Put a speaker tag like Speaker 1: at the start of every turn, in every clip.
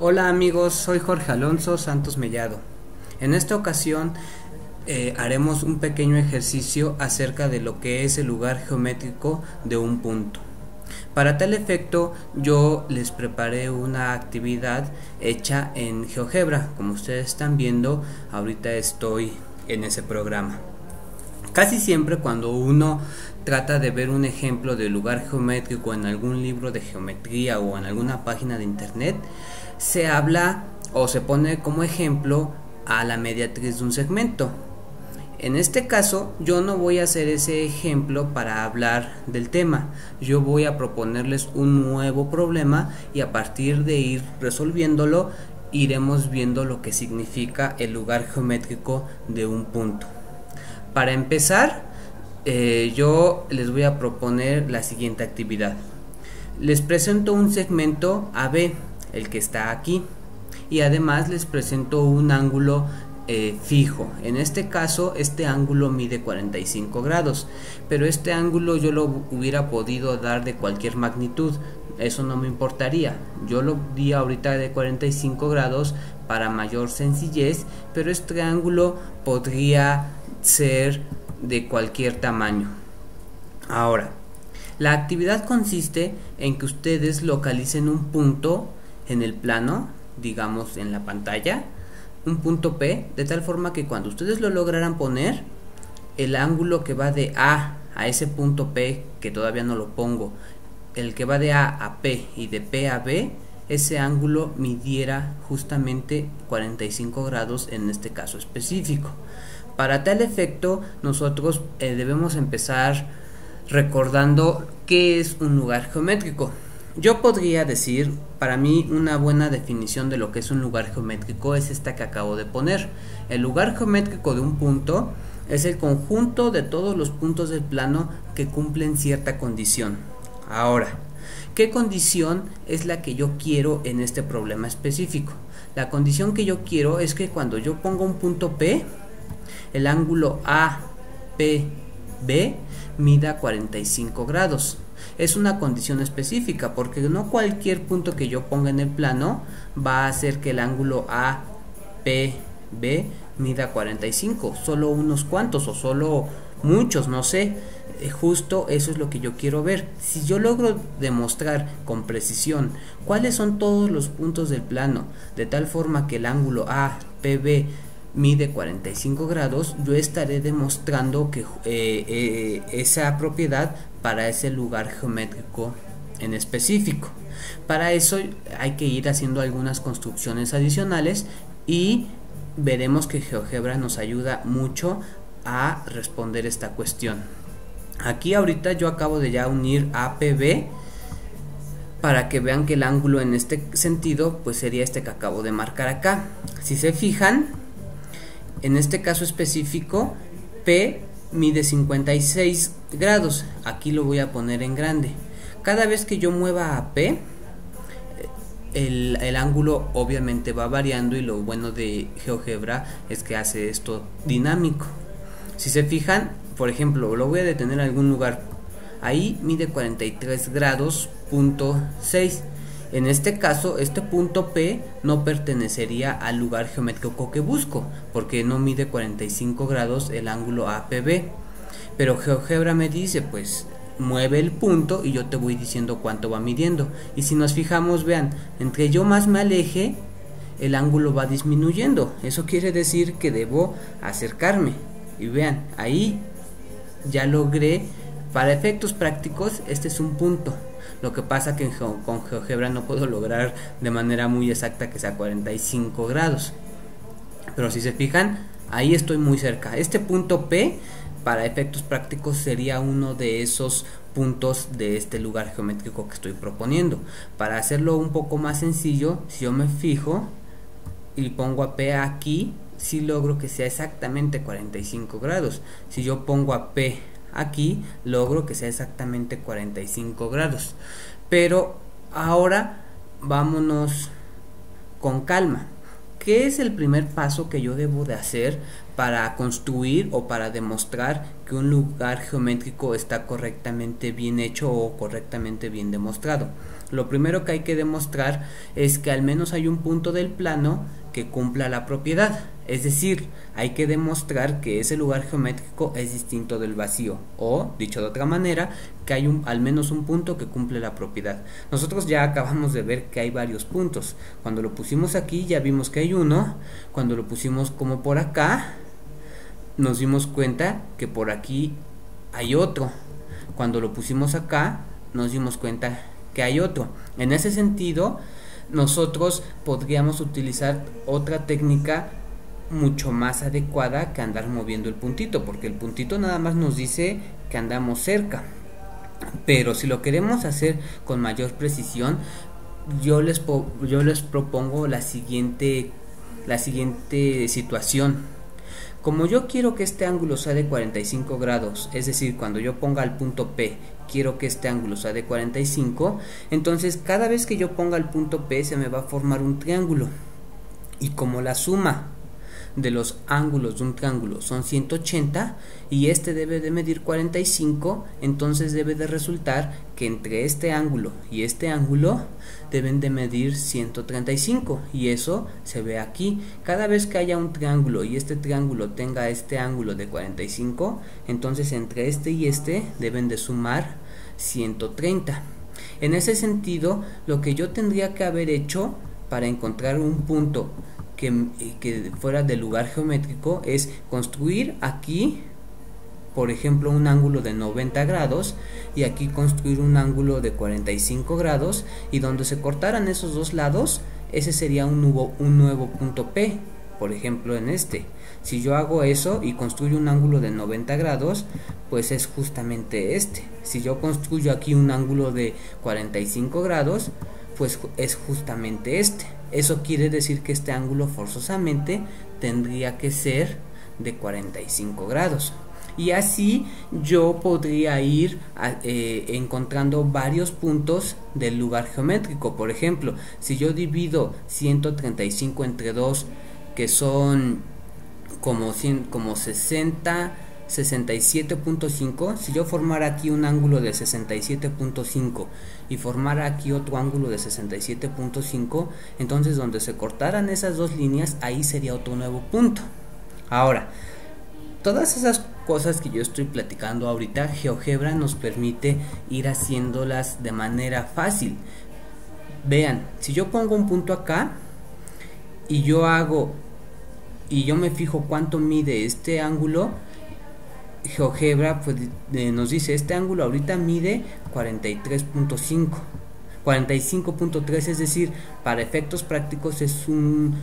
Speaker 1: Hola amigos, soy Jorge Alonso Santos Mellado. En esta ocasión haremos un pequeño ejercicio acerca de lo que es el lugar geométrico de un punto. Para tal efecto yo les preparé una actividad hecha en GeoGebra. Como ustedes están viendo, ahorita estoy en ese programa. Casi siempre cuando uno trata de ver un ejemplo de lugar geométrico en algún libro de geometría o en alguna página de internet, se habla o se pone como ejemplo a la mediatriz de un segmento. En este caso yo no voy a hacer ese ejemplo para hablar del tema. Yo voy a proponerles un nuevo problema y a partir de ir resolviéndolo iremos viendo lo que significa el lugar geométrico de un punto. Para empezar, yo les voy a proponer la siguiente actividad. Les presento un segmento AB, el que está aquí, y además les presento un ángulo fijo. En este caso, este ángulo mide 45 grados, pero este ángulo yo lo hubiera podido dar de cualquier magnitud. Eso no me importaría. Yo lo di ahorita de 45 grados para mayor sencillez, pero este ángulo podría ser de cualquier tamaño. Ahora, la actividad consiste en que ustedes localicen un punto en el plano, digamos en la pantalla, un punto P, de tal forma que cuando ustedes lo lograran poner, el ángulo que va de A a ese punto P, que todavía no lo pongo, el que va de A a P y de P a B, ese ángulo midiera justamente 45 grados en este caso específico. Para tal efecto, nosotros debemos empezar recordando qué es un lugar geométrico. Yo podría decir, para mí una buena definición de lo que es un lugar geométrico es esta que acabo de poner. El lugar geométrico de un punto es el conjunto de todos los puntos del plano que cumplen cierta condición. Ahora, ¿qué condición es la que yo quiero en este problema específico? La condición que yo quiero es que cuando yo ponga un punto P, el ángulo APB mida 45 grados. Es una condición específica porque no cualquier punto que yo ponga en el plano va a hacer que el ángulo APB mida 45, solo unos cuantos o solo muchos, no sé. Justo eso es lo que yo quiero ver. Si yo logro demostrar con precisión cuáles son todos los puntos del plano de tal forma que el ángulo APB mide 45 grados, yo estaré demostrando que esa propiedad para ese lugar geométrico en específico. Para eso hay que ir haciendo algunas construcciones adicionales y veremos que GeoGebra nos ayuda mucho a responder esta cuestión. Aquí ahorita yo acabo de ya unir APB para que vean que el ángulo en este sentido pues sería este que acabo de marcar acá. Si se fijan, en este caso específico, P mide 56 grados. Aquí lo voy a poner en grande. Cada vez que yo mueva a P, el ángulo obviamente va variando, y lo bueno de GeoGebra es que hace esto dinámico. Si se fijan, por ejemplo, lo voy a detener en algún lugar. Ahí mide 43 grados, punto 6. En este caso, este punto P no pertenecería al lugar geométrico que busco, porque no mide 45 grados el ángulo APB. Pero GeoGebra me dice, pues, mueve el punto y yo te voy diciendo cuánto va midiendo. Y si nos fijamos, vean, entre yo más me aleje, el ángulo va disminuyendo. Eso quiere decir que debo acercarme. Y vean, ahí ya logré, para efectos prácticos, este es un punto. Lo que pasa que con GeoGebra no puedo lograr de manera muy exacta que sea 45 grados. Pero si se fijan, ahí estoy muy cerca. Este punto P, para efectos prácticos, sería uno de esos puntos de este lugar geométrico que estoy proponiendo. Para hacerlo un poco más sencillo, si yo me fijo y pongo a P aquí, sí logro que sea exactamente 45 grados. Si yo pongo a P aquí, logro que sea exactamente 45 grados. Pero ahora vámonos con calma. ¿qué es el primer paso que yo debo de hacer para construir o para demostrar que un lugar geométrico está correctamente bien hecho o correctamente bien demostrado? Lo primero que hay que demostrar es que al menos hay un punto del plano que cumpla la propiedad, es decir, hay que demostrar que ese lugar geométrico es distinto del vacío, o dicho de otra manera, que hay al menos un punto que cumple la propiedad. Nosotros ya acabamos de ver que hay varios puntos. Cuando lo pusimos aquí ya vimos que hay uno. Cuando lo pusimos como por acá, nos dimos cuenta que por aquí hay otro. Cuando lo pusimos acá, nos dimos cuenta que hay otro. En ese sentido, nosotros podríamos utilizar otra técnica mucho más adecuada que andar moviendo el puntito, porque el puntito nada más nos dice que andamos cerca. Pero si lo queremos hacer con mayor precisión, yo les propongo la siguiente situación. Como yo quiero que este ángulo sea de 45 grados, es decir, cuando yo ponga el punto P, quiero que este ángulo sea de 45, entonces cada vez que yo ponga el punto P se me va a formar un triángulo. Y como la suma de los ángulos de un triángulo son 180 y este debe de medir 45, entonces debe de resultar que entre este ángulo y este ángulo deben de medir 135, y eso se ve aquí. Cada vez que haya un triángulo y este triángulo tenga este ángulo de 45, entonces entre este y este deben de sumar 130. En ese sentido, lo que yo tendría que haber hecho para encontrar un punto que fuera del lugar geométrico es construir aquí, por ejemplo, un ángulo de 90 grados y aquí construir un ángulo de 45 grados, y donde se cortaran esos dos lados, ese sería un nuevo punto P. Por ejemplo, en este, si yo hago eso y construyo un ángulo de 90 grados, pues es justamente este. Si yo construyo aquí un ángulo de 45 grados, pues es justamente este. Eso quiere decir que este ángulo forzosamente tendría que ser de 45 grados. Y así yo podría ir encontrando varios puntos del lugar geométrico. Por ejemplo, si yo divido 135 entre 2, que son como 67.5, si yo formara aquí un ángulo de 67.5 y formara aquí otro ángulo de 67.5, entonces donde se cortaran esas dos líneas, ahí sería otro nuevo punto. Ahora, todas esas cosas que yo estoy platicando ahorita, GeoGebra nos permite ir haciéndolas de manera fácil. Vean, si yo pongo un punto acá y yo me fijo cuánto mide este ángulo, GeoGebra pues nos dice, este ángulo ahorita mide 43.5, 45.3, es decir, para efectos prácticos es un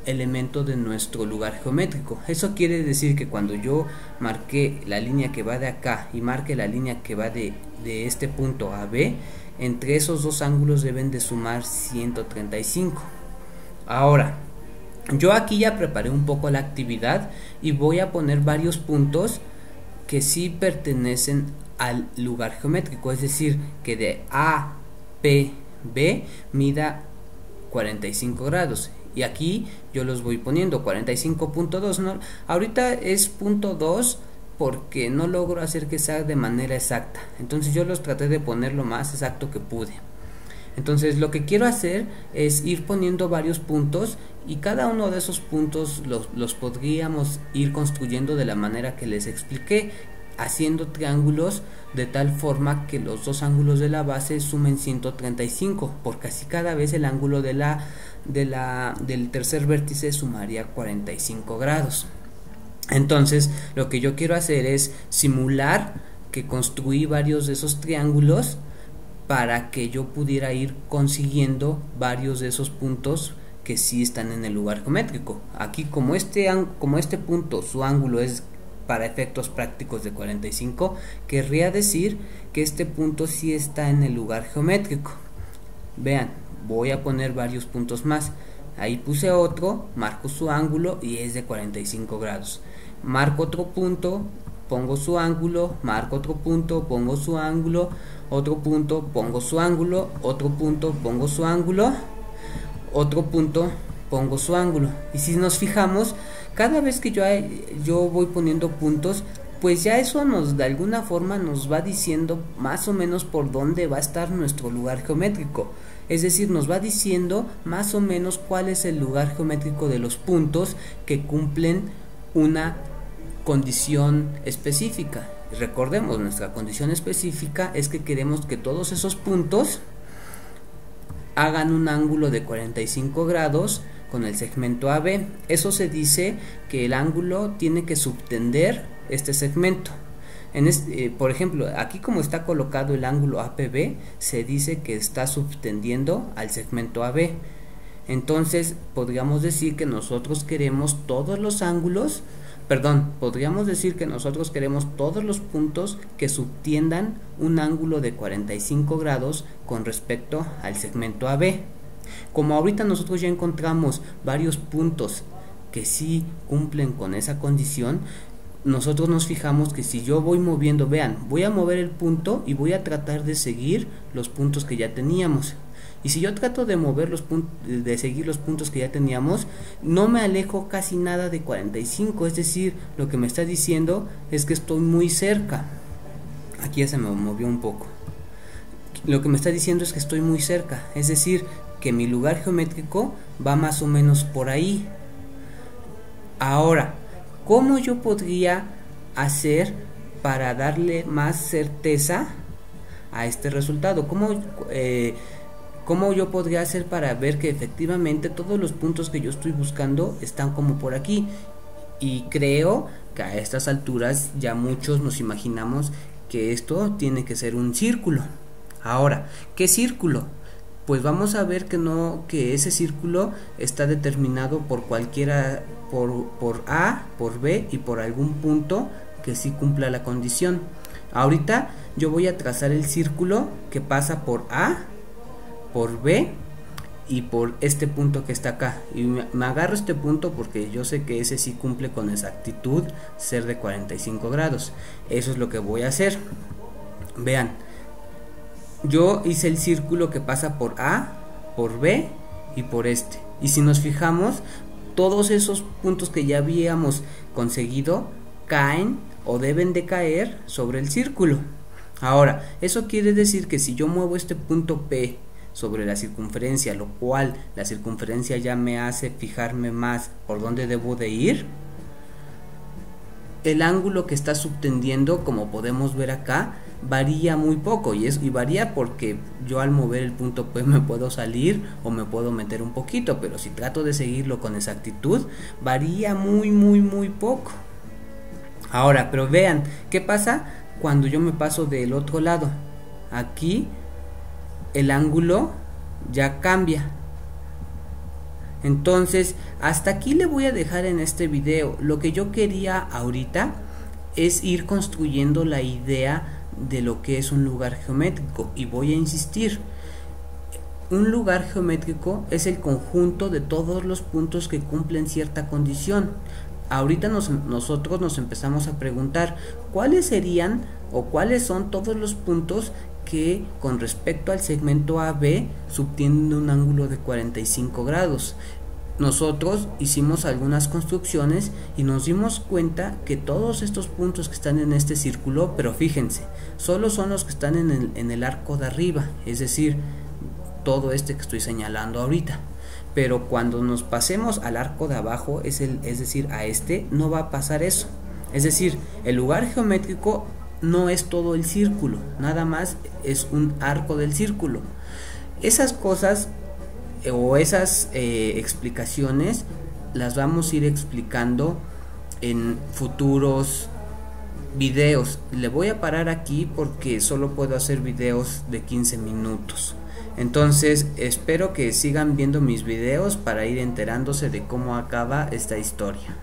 Speaker 1: elemento de nuestro lugar geométrico. Eso quiere decir que cuando yo marqué la línea que va de acá y marque la línea que va de este punto a B, entre esos dos ángulos deben de sumar 135. Ahora, yo aquí ya preparé un poco la actividad y voy a poner varios puntos que sí pertenecen al lugar geométrico, es decir, que de A, P, B mida 45 grados. Y aquí yo los voy poniendo 45.2, ¿no? Ahorita es punto 2 porque no logro hacer que sea de manera exacta, entonces yo los traté de poner lo más exacto que pude. Entonces lo que quiero hacer es ir poniendo varios puntos, y cada uno de esos puntos los podríamos ir construyendo de la manera que les expliqué, haciendo triángulos de tal forma que los dos ángulos de la base sumen 135, porque así cada vez el ángulo del tercer vértice sumaría 45 grados. Entonces lo que yo quiero hacer es simular que construí varios de esos triángulos para que yo pudiera ir consiguiendo varios de esos puntos que sí están en el lugar geométrico. Aquí como este punto, su ángulo es para efectos prácticos de 45, querría decir que este punto sí está en el lugar geométrico. Vean, voy a poner varios puntos más. Ahí puse otro, marco su ángulo y es de 45 grados. Marco otro punto, pongo su ángulo, marco otro punto, pongo su ángulo, otro punto, pongo su ángulo, otro punto, pongo su ángulo, otro punto, pongo su ángulo. Y si nos fijamos, cada vez que yo voy poniendo puntos, pues ya eso nos, de alguna forma, nos va diciendo más o menos por dónde va a estar nuestro lugar geométrico. Es decir, nos va diciendo más o menos cuál es el lugar geométrico de los puntos que cumplen una condición específica. Recordemos, nuestra condición específica es que queremos que todos esos puntos hagan un ángulo de 45 grados con el segmento AB. Eso se dice que el ángulo tiene que subtender este segmento. Por ejemplo, aquí como está colocado el ángulo APB, se dice que está subtendiendo al segmento AB. Entonces podríamos decir que nosotros queremos todos los ángulos, podríamos decir que nosotros queremos todos los puntos que subtiendan un ángulo de 45 grados con respecto al segmento AB. Como ahorita nosotros ya encontramos varios puntos que sí cumplen con esa condición, nosotros nos fijamos que si yo voy moviendo, vean, voy a mover el punto y voy a tratar de seguir los puntos que ya teníamos. Y si yo trato de mover de seguir los puntos que ya teníamos, no me alejo casi nada de 45, es decir, lo que me está diciendo es que estoy muy cerca. Aquí ya se me movió un poco. Lo que me está diciendo es que estoy muy cerca, es decir, que mi lugar geométrico va más o menos por ahí. Ahora, ¿cómo yo podría hacer para darle más certeza a este resultado? ¿Cómo yo podría hacer para ver que efectivamente todos los puntos que yo estoy buscando están como por aquí? Y creo que a estas alturas ya muchos nos imaginamos que esto tiene que ser un círculo. Ahora, ¿qué círculo? Pues vamos a ver que ese círculo está determinado por cualquiera, por A, por B y por algún punto que sí cumpla la condición. Ahorita yo voy a trazar el círculo que pasa por A, por B y por este punto que está acá. Y me agarro este punto porque yo sé que ese sí cumple con exactitud ser de 45 grados. Eso es lo que voy a hacer. Vean, yo hice el círculo que pasa por A, por B y por este. Y si nos fijamos, todos esos puntos que ya habíamos conseguido caen o deben de caer sobre el círculo. Ahora, eso quiere decir que si yo muevo este punto P sobre la circunferencia, lo cual la circunferencia ya me hace fijarme más por dónde debo de ir, el ángulo que está subtendiendo, como podemos ver acá, varía muy poco y varía porque yo al mover el punto P me puedo salir o me puedo meter un poquito, pero si trato de seguirlo con exactitud varía muy poco. Ahora, pero vean, ¿qué pasa cuando yo me paso del otro lado? Aquí el ángulo ya cambia. Entonces, hasta aquí le voy a dejar en este video. Lo que yo quería ahorita es ir construyendo la idea de lo que es un lugar geométrico, y voy a insistir, un lugar geométrico es el conjunto de todos los puntos que cumplen cierta condición. Ahorita nosotros nos empezamos a preguntar cuáles serían o cuáles son todos los puntos que con respecto al segmento AB subtienen un ángulo de 45 grados. Nosotros hicimos algunas construcciones y nos dimos cuenta que todos estos puntos que están en este círculo, pero fíjense, solo son los que están en el arco de arriba, es decir, todo este que estoy señalando ahorita. Pero cuando nos pasemos al arco de abajo, es decir, a este, no va a pasar eso. Es decir, el lugar geométrico no es todo el círculo, nada más es un arco del círculo. Esas cosas o esas explicaciones las vamos a ir explicando en futuros videos. Le voy a parar aquí porque solo puedo hacer videos de 15 minutos. Entonces espero que sigan viendo mis videos para ir enterándose de cómo acaba esta historia.